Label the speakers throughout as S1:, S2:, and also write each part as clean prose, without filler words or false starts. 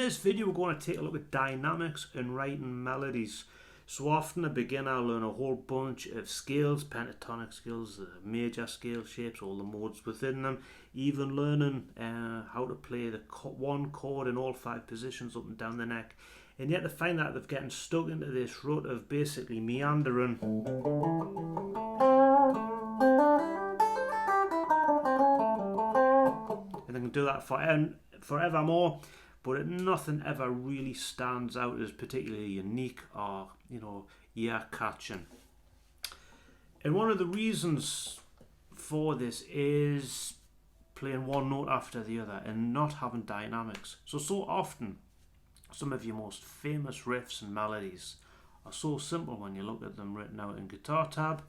S1: this video we're going to take a look at dynamics and writing melodies. So often a beginner will learn a whole bunch of scales, pentatonic scales, major scale shapes, all the modes within them, even learning how to play the one chord in all 5 positions up and down the neck. And yet they find that they're getting stuck into this rut of basically meandering. And they can do that forevermore, but nothing ever really stands out as particularly unique or, ear-catching. And one of the reasons for this is playing one note after the other and not having dynamics. So often, some of your most famous riffs and melodies are so simple when you look at them written out in guitar tab,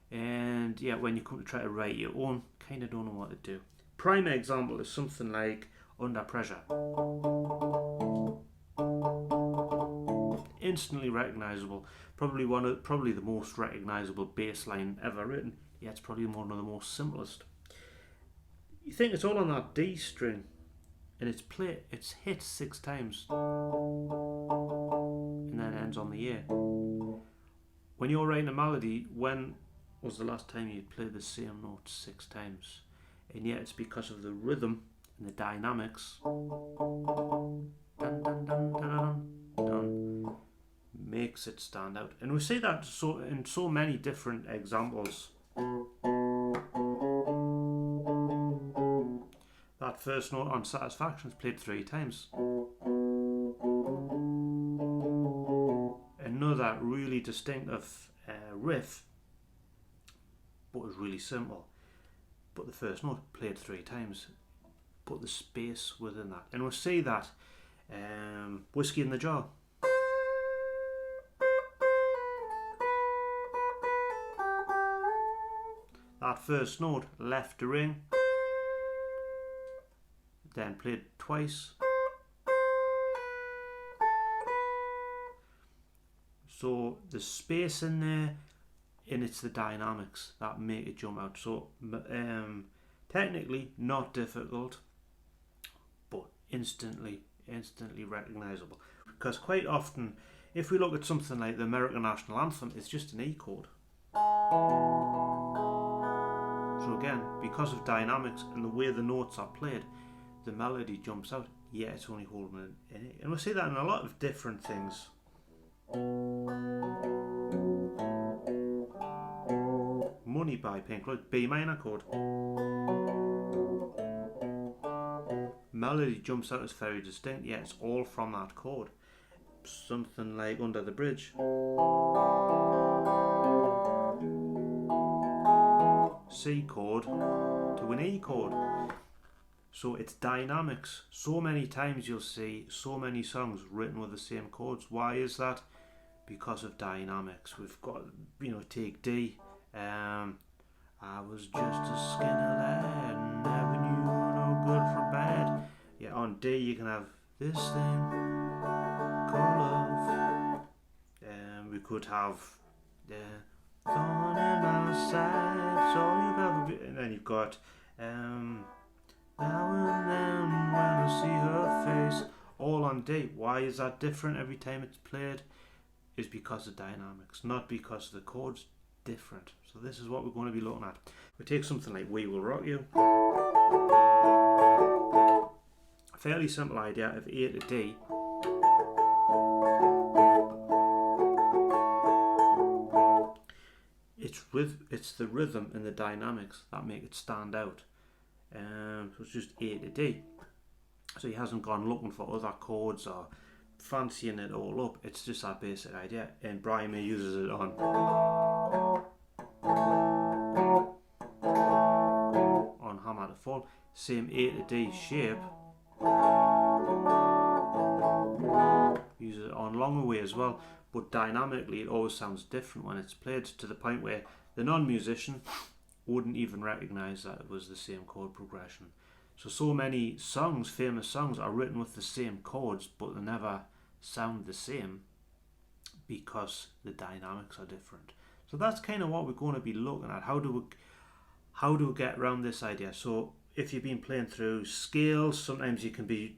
S1: and yet when you come to try to write your own, kind of don't know what to do. Prime example is something like Under Pressure. Instantly recognizable, probably the most recognizable bass line ever written. Yeah, it's probably one of the most simplest. You think it's all on that D string, and it's hit 6 times, and then ends on the A. When you're writing a melody, when was the last time you played the same note 6 times? And yet it's because of the rhythm and the dynamics. Dun, dun, dun, dun, dun, dun, makes it stand out. And we see that in so many different examples. That first note on Satisfaction is played 3 times. Another really distinctive riff, but is really simple. But the first note played 3 times. Put the space within that. And we'll see that Whiskey in the Jar. That first note left a ring, then played twice. So the space in there, and it's the dynamics that make it jump out. So technically not difficult, but instantly recognizable. Because quite often, if we look at something like the American National Anthem, it's just an E chord. So again, because of dynamics and the way the notes are played, the melody jumps out. Yeah, it's only holding it in it. And we'll see that in a lot of different things. Money by Pink Floyd, B minor chord. Melody jumps out as very distinct, yet it's all from that chord. Something like Under the Bridge. C chord to an E chord. So it's dynamics. So many times you'll see so many songs written with the same chords. Why is that? Because of dynamics. We've got, take D. I was just a skinny lad, never knew no good from bad. Yeah, on D you can have this thing called love. We could have thorn in my side, so you've ever been. And then you've got now and then when I see her face, all on D. Why is that different every time it's played? Is because of dynamics, not because the chords different. So this is what we're going to be looking at. We take something like We Will Rock You. A fairly simple idea of A to D. It's the rhythm and the dynamics that make it stand out. So it's just A to D. So he hasn't gone looking for other chords or fancying it all up. It's just that basic idea. And Brian May uses it on Hammer to Fall. Same A to D shape. Uses it on Long Away as well. But dynamically it always sounds different when it's played, to the point where the non-musician wouldn't even recognise that it was the same chord progression. So many songs, famous songs, are written with the same chords, but they never sound the same because the dynamics are different. So that's kind of what we're going to be looking at. How do we get around this idea? So if you've been playing through scales, sometimes you can be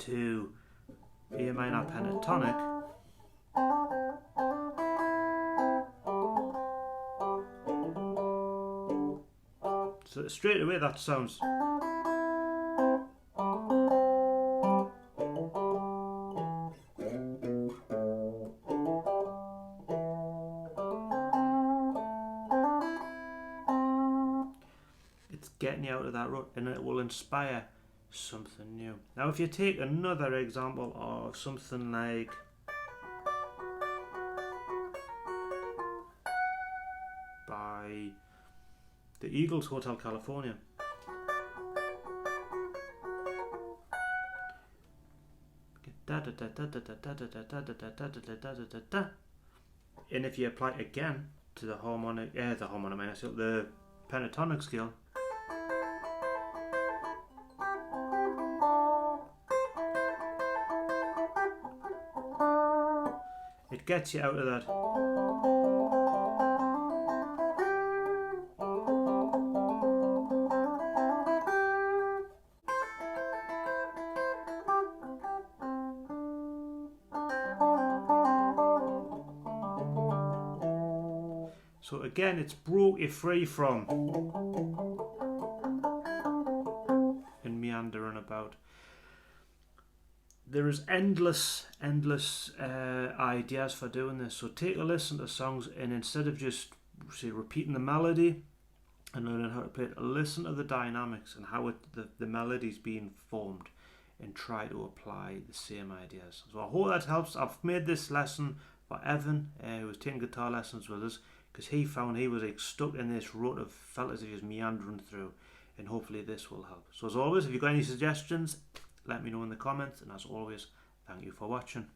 S1: to A minor pentatonic, so straight away that sounds. It's getting you out of that rut, and it will inspire something new. Now if you take another example of something like by the Eagles, Hotel California, and if you apply it again to the harmonic, minor scale, the pentatonic scale, it gets you out of that. So again, it's broke you free from and meandering about. There is endless ideas for doing this. So take a listen to songs, and instead of just repeating the melody and learning how to play it, listen to the dynamics and how the melody's being formed, and try to apply the same ideas. So I hope that helps. I've made this lesson for Evan, who was taking guitar lessons with us, because he found he was stuck in this rut of felt as if he was meandering through, and hopefully this will help. So as always, if you've got any suggestions, let me know in the comments, and as always, thank you for watching.